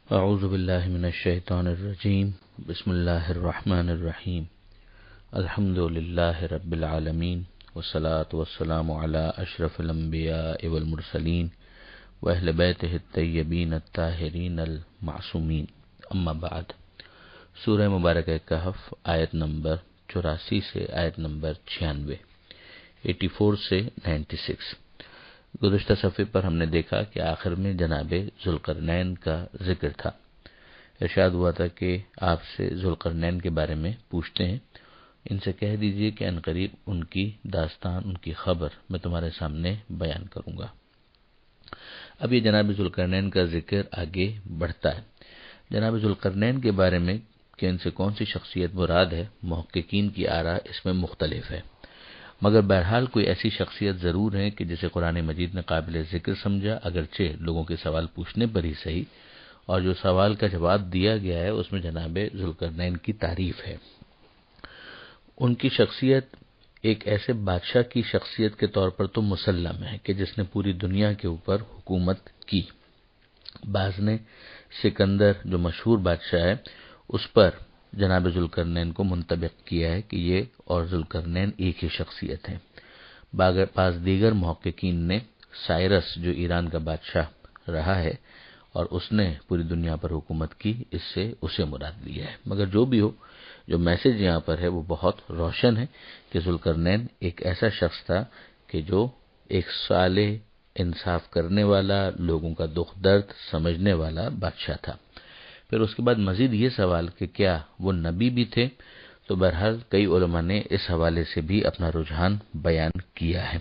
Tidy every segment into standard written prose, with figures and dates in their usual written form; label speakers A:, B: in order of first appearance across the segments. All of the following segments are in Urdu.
A: اعوذ باللہ من الشیطان الرجیم بسم اللہ الرحمن الرحیم الحمد للہ رب العالمین والصلاة والسلام علی اشرف الانبیاء والمرسلین واہل بیتہ الطیبین الطاہرین المعصومین اما بعد۔ سورہ مبارکہ کہف آیت نمبر 84 سے آیت نمبر 96، 84 سے 96۔ گزشتہ صفحے پر ہم نے دیکھا کہ آخر میں جناب ذوالقرنین کا ذکر تھا۔ ارشاد ہوا تھا کہ آپ سے ذوالقرنین کے بارے میں پوچھتے ہیں، ان سے کہہ دیجئے کہ عنقریب ان کی داستان، ان کی خبر میں تمہارے سامنے بیان کروں گا۔ اب یہ جناب ذوالقرنین کا ذکر آگے بڑھتا ہے۔ جناب ذوالقرنین کے بارے میں کہ ان سے کون سی شخصیت مراد ہے، محققین کی آراء اس میں مختلف ہے، مگر بہرحال کوئی ایسی شخصیت ضرور ہے کہ جسے قرآن مجید نے قابل ذکر سمجھا، اگرچہ لوگوں کے سوال پوچھنے پر ہی صحیح، اور جو سوال کا جواب دیا گیا ہے اس میں جناب ذوالقرنین کی تعریف ہے۔ ان کی شخصیت ایک ایسے بادشاہ کی شخصیت کے طور پر تو مسلم ہے کہ جس نے پوری دنیا کے اوپر حکومت کی۔ بعض نے سکندر جو مشہور بادشاہ ہے اس پر جناب ذوالقرنین کو منطبق کیا ہے کہ یہ اور ذوالقرنین ایک ہی شخصیت ہے۔ بعض دیگر محققین نے سائرس جو ایران کا بادشاہ رہا ہے اور اس نے پوری دنیا پر حکومت کی، اس سے اسے مراد لیا ہے۔ مگر جو بھی ہو، جو میسج یہاں پر ہے وہ بہت روشن ہے کہ ذوالقرنین ایک ایسا شخص تھا کہ جو ایک صالح، انصاف کرنے والا، لوگوں کا دکھ درد سمجھنے والا بادشاہ تھا۔ پھر اس کے بعد مزید یہ سوال کہ کیا وہ نبی بھی تھے، تو بہرحال کئی علماء نے اس حوالے سے بھی اپنا رجحان بیان کیا ہے۔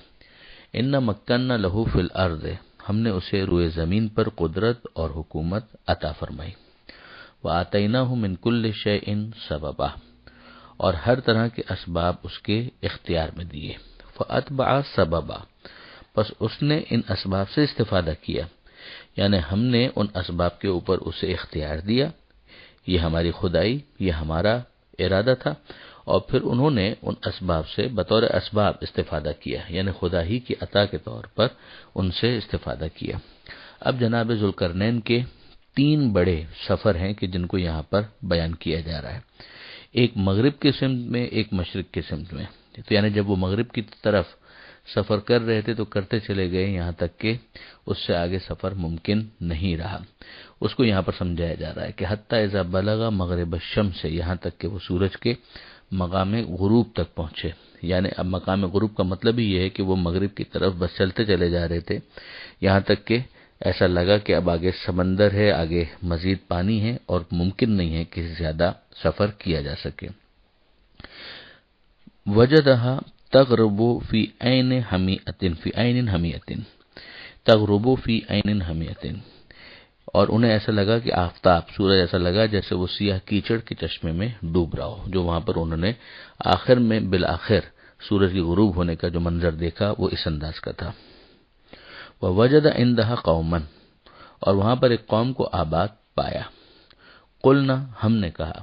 A: ان مکننا لہو فی الارض، ہم نے اسے روئے زمین پر قدرت اور حکومت عطا فرمائی۔ وآتیناہ من کل شیء سببا، اور ہر طرح کے اسباب اس کے اختیار میں دیے۔ فاتبع سببا، پس اس نے ان اسباب سے استفادہ کیا، یعنی ہم نے ان اسباب کے اوپر اسے اختیار دیا، یہ ہماری خدائی، یہ ہمارا ارادہ تھا، اور پھر انہوں نے ان اسباب سے بطور اسباب استفادہ کیا، یعنی خدا ہی کی عطا کے طور پر ان سے استفادہ کیا۔ اب جناب ذوالقرنین کے 3 بڑے سفر ہیں کہ جن کو یہاں پر بیان کیا جا رہا ہے، ایک مغرب کے سمت میں، ایک مشرق کے سمت میں۔ تو یعنی جب وہ مغرب کی طرف سفر کر رہے تھے تو کرتے چلے گئے یہاں تک کہ اس سے آگے سفر ممکن نہیں رہا۔ اس کو یہاں پر سمجھایا جا رہا ہے کہ حتی اذا بلغ مغرب الشمس، یہاں تک کہ وہ سورج کے مقام غروب تک پہنچے۔ یعنی اب مقام غروب کا مطلب ہی یہ ہے کہ وہ مغرب کی طرف بس چلتے چلے جا رہے تھے، یہاں تک کہ ایسا لگا کہ اب آگے سمندر ہے، آگے مزید پانی ہے اور ممکن نہیں ہے کہ زیادہ سفر کیا جا سکے۔ وجدہا تغرب فی عین حمیۃ، فی عین حمیۃ، تغرب فی عین حمیۃ، اور انہیں ایسا لگا کہ آفتاب، سورج ایسا لگا جیسے وہ سیاہ کیچڑ کے چشمے میں ڈوب رہا ہو، جو وہاں پر انہوں نے آخر میں بالآخر سورج کے غروب ہونے کا جو منظر دیکھا وہ اس انداز کا تھا۔ ووجد عندها قوما، اور وہاں پر ایک قوم کو آباد پایا۔ قلنا، ہم نے کہا،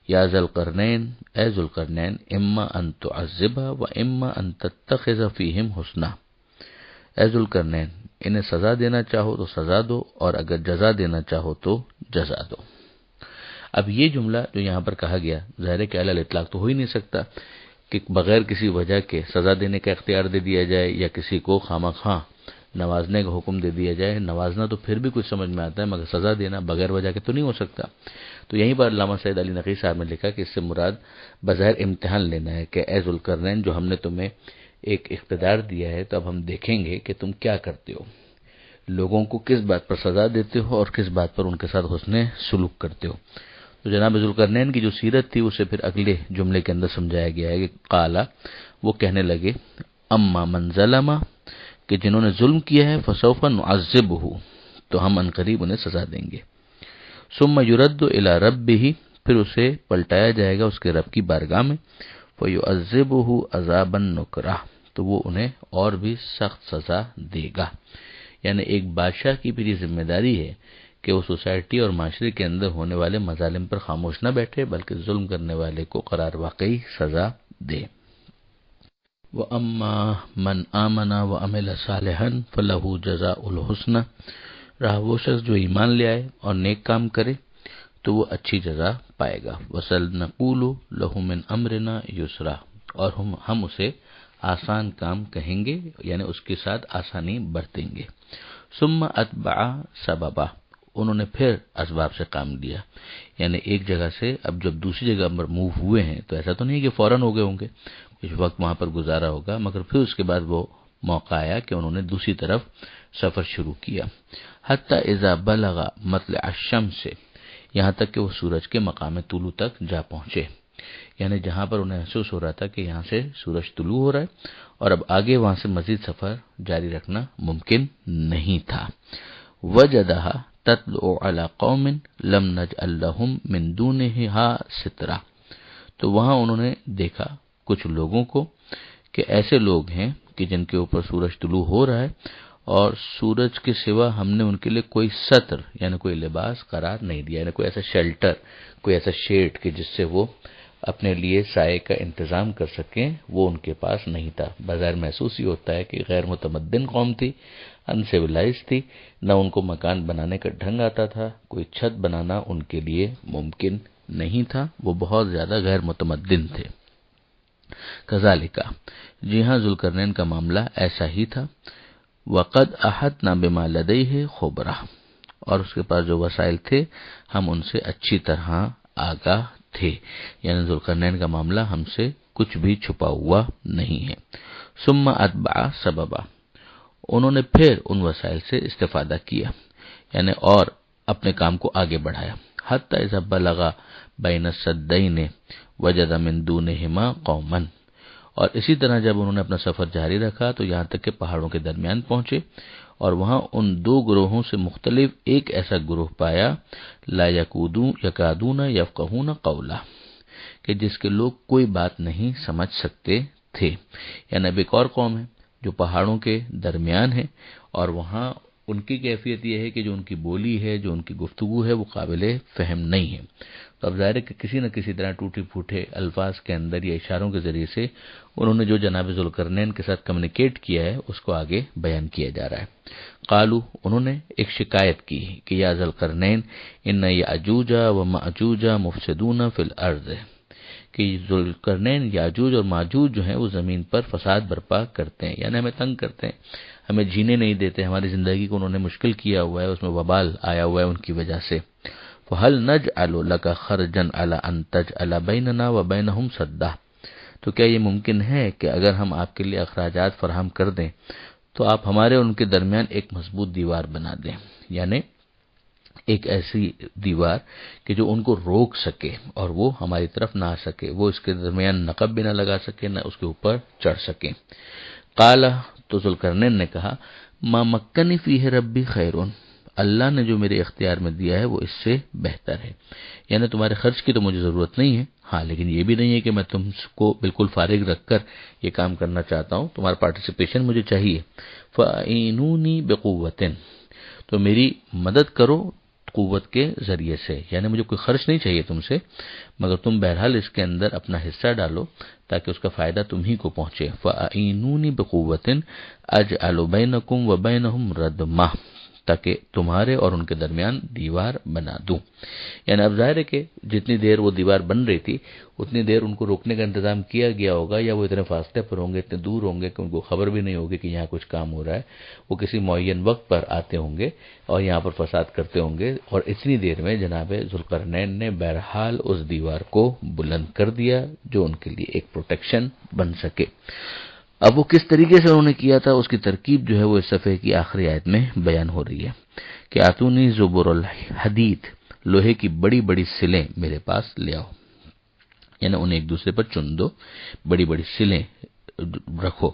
A: یا ذوالقرنین، اے ذوالقرنین، اما ان تعذب و اما ان تتخذ فیہم حسنا، اے ذوالقرنین انہیں سزا دینا چاہو تو سزا دو، اور اگر جزا دینا چاہو تو جزا دو۔ اب یہ جملہ جو یہاں پر کہا گیا، ظاہر ہے کہ علی الاطلاق تو ہو ہی نہیں سکتا کہ بغیر کسی وجہ کے سزا دینے کا اختیار دے دیا جائے یا کسی کو خواہ نوازنے کا حکم دے دیا جائے۔ نوازنا تو پھر بھی کچھ سمجھ میں آتا ہے، مگر سزا دینا بغیر وجہ کے تو نہیں ہو سکتا۔ تو یہیں پر علامہ سید علی نقی صاحب نے لکھا کہ اس سے مراد بظاہر امتحان لینا ہے کہ اے ذوالقرنین، جو ہم نے تمہیں ایک اقتدار دیا ہے تو اب ہم دیکھیں گے کہ تم کیا کرتے ہو، لوگوں کو کس بات پر سزا دیتے ہو اور کس بات پر ان کے ساتھ حسن سلوک کرتے ہو۔ تو جناب ذوالقرنین کی جو سیرت تھی اسے پھر اگلے جملے کے اندر سمجھایا گیا ہے کہ قالا، وہ کہنے لگے، اما من ظلم، کہ جنہوں نے ظلم کیا ہے، فسوف نعذبہ، تو ہم عنقریب انہیں سزا دیں گے۔ ثم یرد الی ربہ، پھر اسے پلٹایا جائے گا اس کے رب کی بارگاہ میں، فیعذبہ عذابا نکرا، تو وہ انہیں اور بھی سخت سزا دے گا۔ یعنی ایک بادشاہ کی بھی ذمہ داری ہے کہ وہ سوسائٹی اور معاشرے کے اندر ہونے والے مظالم پر خاموش نہ بیٹھے، بلکہ ظلم کرنے والے کو قرار واقعی سزا دے۔ وَأَمَّا مَنْ آمَنَ وَعَمِلَ صَالِحًا فَلَهُ جَزَاءُ الْحُسْنَى، رہا وہ شخص جو ایمان لے آئے اور نیک کام کرے تو وہ اچھی جزا پائے گا. وَسَنَقُولُ لَهُ مِنْ أَمْرِنَا يُسْرًا، اور ہم اسے آسان کام کہیں گے، یعنی اس کے ساتھ آسانی برتیں گے. ثُمَّ أَتْبَعَ سَبَبًا، انہوں نے پھر اسباب سے کام لیا، یعنی ایک جگہ سے اب جب دوسری جگہ پر موو ہوئے ہیں تو ایسا تو نہیں کہ فوراً ہو گئے ہوں گے، کچھ وقت وہاں پر گزارا ہوگا، مگر پھر اس کے بعد وہ موقع آیا کہ انہوں نے دوسری طرف سفر شروع کیا. حتی اذا بلغ مطلع الشمس، یہاں تک کہ وہ سورج کے مقام طلوع تک جا پہنچے، یعنی جہاں پر انہیں محسوس ہو رہا تھا کہ یہاں سے سورج طلوع ہو رہا ہے اور اب آگے وہاں سے مزید سفر جاری رکھنا ممکن نہیں تھا. وجدها تطلع على قوم لم نجعل لهم من دونها سترا، تو وہاں انہوں نے دیکھا کچھ لوگوں کو کہ ایسے لوگ ہیں کہ جن کے اوپر سورج طلوع ہو رہا ہے اور سورج کے سوا ہم نے ان کے لیے کوئی ستر یعنی کوئی لباس قرار نہیں دیا، یعنی کوئی ایسا شیلٹر، کوئی ایسا شیڈ کہ جس سے وہ اپنے لیے سائے کا انتظام کر سکیں، وہ ان کے پاس نہیں تھا. بظاہر محسوس ہی ہوتا ہے کہ غیر متمدن قوم تھی، انسیولائز تھی، نہ ان کو مکان بنانے کا ڈھنگ آتا تھا، کوئی چھت بنانا ان کے لیے ممکن نہیں تھا، وہ بہت زیادہ غیر متمدن تھے. کذالک، جی ہاں ذوالقرنین کا معاملہ ایسا ہی تھا. وقد احطنا بما لدیہ خبرا، اور اس کے پاس جو وسائل تھے ہم ان سے اچھی طرح آگاہ تھے، یعنی ذوالقرنین کا معاملہ ہم سے کچھ بھی چھپا ہوا نہیں ہے. ثم اتبع سببا، انہوں نے پھر ان وسائل سے استفادہ کیا، یعنی اور اپنے کام کو آگے بڑھایا. حتی اذا بلغ بین السدین وجد من دونہما قوما، اور اسی طرح جب انہوں نے اپنا سفر جاری رکھا تو یہاں تک کہ پہاڑوں کے درمیان پہنچے اور وہاں ان دو گروہوں سے مختلف ایک ایسا گروہ پایا، لا یکادون یفقہون قولا، کہ جس کے لوگ کوئی بات نہیں سمجھ سکتے تھے. یعنی اب ایک اور قوم ہے جو پہاڑوں کے درمیان ہے اور وہاں ان کی کیفیت یہ ہے کہ جو ان کی بولی ہے، جو ان کی گفتگو ہے، وہ قابل فہم نہیں ہے. تو اب ظاہر ہے کہ کسی نہ کسی طرح ٹوٹے پھوٹے الفاظ کے اندر یا اشاروں کے ذریعے سے انہوں نے جو جناب ذوالقرنین کے ساتھ کمیونیکیٹ کیا ہے اس کو آگے بیان کیا جا رہا ہے. قالو، انہوں نے ایک شکایت کی کہ یا ذوالقرنین ان یاجوج و ماجوج مفسدون فی الارض، کہ ذوالقرنین یاجوج اور ماجوج جو ہیں وہ زمین پر فساد برپا کرتے ہیں، یعنی ہمیں تنگ کرتے ہیں، ہمیں جینے نہیں دیتے، ہماری زندگی کو انہوں نے مشکل کیا ہوا ہے، اس میں وبال آیا ہوا ہے ان کی وجہ سے. فَهَلْ نَجْعَلُ لَكَ خَرْجًا عَلَىٰ أَن تَجْعَلَ بَيْنَنَا وَبَيْنَهُمْ سَدًّا، تو کیا یہ ممکن ہے کہ اگر ہم آپ کے لیے اخراجات فراہم کر دیں تو آپ ہمارے اور ان کے درمیان ایک مضبوط دیوار بنا دیں، یعنی ایک ایسی دیوار کہ جو ان کو روک سکے اور وہ ہماری طرف نہ آ سکے، وہ اس کے درمیان نقب بھی نہ لگا سکے، نہ اس کے اوپر چڑھ سکے. قال، تو ذوالقرنین نے کہا، ما مکنی فیہ ربی خیرون، اللہ نے جو میرے اختیار میں دیا ہے وہ اس سے بہتر ہے، یعنی تمہارے خرچ کی تو مجھے ضرورت نہیں ہے، ہاں لیکن یہ بھی نہیں ہے کہ میں تم کو بالکل فارغ رکھ کر یہ کام کرنا چاہتا ہوں، تمہارا پارٹیسپیشن مجھے چاہیے. فَأَعِینُونِی بِقُوَّةٍ، تو میری مدد کرو قوت کے ذریعے سے، یعنی مجھے کوئی خرچ نہیں چاہیے تم سے، مگر تم بہرحال اس کے اندر اپنا حصہ ڈالو تاکہ اس کا فائدہ تم ہی کو پہنچے. فَأَعِینُونِی بِقُوَّةٍ أَجْعَلُ بَیْنَکُم وَبَیْنَہُم رَدْمًا، تاکہ تمہارے اور ان کے درمیان دیوار بنا دوں. یعنی اب ظاہر ہے کہ جتنی دیر وہ دیوار بن رہی تھی اتنی دیر ان کو روکنے کا انتظام کیا گیا ہوگا، یا وہ اتنے فاصلے پر ہوں گے، اتنے دور ہوں گے کہ ان کو خبر بھی نہیں ہوگی کہ یہاں کچھ کام ہو رہا ہے. وہ کسی معین وقت پر آتے ہوں گے اور یہاں پر فساد کرتے ہوں گے، اور اتنی دیر میں جناب ذوالقرنین نے بہرحال اس دیوار کو بلند کر دیا جو ان کے لیے ایک پروٹیکشن بن سکے. اب وہ کس طریقے سے انہوں نے کیا تھا اس کی ترکیب جو ہے وہ اس صفحے کی آخری آیت میں بیان ہو رہی ہے کہ آتونی زبر الحدید، لوہے کی بڑی بڑی سلیں میرے پاس لے آؤ، یعنی انہیں ایک دوسرے پر چن دو، بڑی بڑی سلیں رکھو.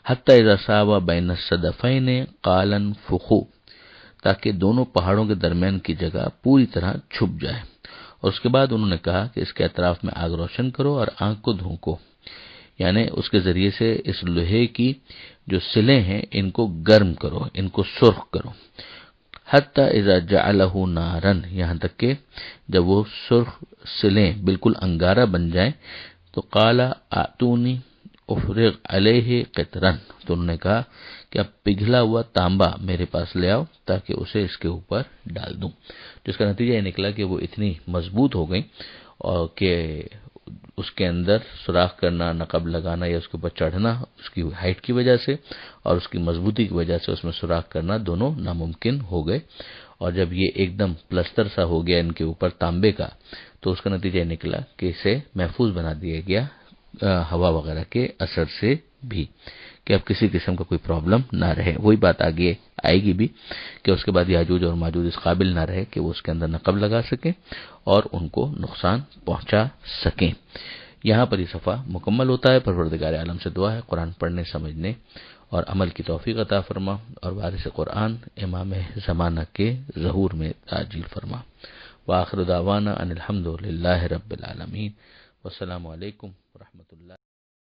A: حتی اذا ساوا بین الصدفین قال انفخوا، تاکہ دونوں پہاڑوں کے درمیان کی جگہ پوری طرح چھپ جائے. اور اس کے بعد انہوں نے کہا کہ اس کے اطراف میں آگ روشن کرو اور آنکھ کو دھونکو، یعنی اس کے ذریعے سے اس لوہے کی جو سلیں ہیں ان کو گرم کرو، ان کو سرخ کرو. حتی اذا جعلہ نارا، یہاں تک کہ جب وہ سرخ سلیں بالکل انگارہ بن جائیں تو قال آتونی افرغ علیہ قطرا، تو انہوں نے کہا کہ اب پگھلا ہوا تانبا میرے پاس لے آؤ تاکہ اسے اس کے اوپر ڈال دوں. جس کا نتیجہ یہ نکلا کہ وہ اتنی مضبوط ہو گئی اور کہ اس کے اندر سوراخ کرنا، نقب لگانا یا اس کے اوپر چڑھنا اس کی ہائٹ کی وجہ سے اور اس کی مضبوطی کی وجہ سے اس میں سوراخ کرنا دونوں ناممکن ہو گئے. اور جب یہ ایک دم پلستر سا ہو گیا ان کے اوپر تانبے کا، تو اس کا نتیجہ یہ نکلا کہ اسے محفوظ بنا دیا گیا ہوا وغیرہ کے اثر سے بھی، کہ اب کسی قسم کا کوئی پرابلم نہ رہے. وہی بات آگے آئے گی بھی کہ اس کے بعد یاجوج اور ماجوج اس قابل نہ رہے کہ وہ اس کے اندر نقب لگا سکیں اور ان کو نقصان پہنچا سکیں. یہاں پر یہ صفحہ مکمل ہوتا ہے. پروردگار عالم سے دعا ہے قرآن پڑھنے، سمجھنے اور عمل کی توفیق عطا فرما، اور وارث قرآن امام زمانہ کے ظہور میں تعجیل فرما. وآخر دعوانا ان الحمد للہ رب العالمین. والسلام علیکم ورحمۃ اللہ.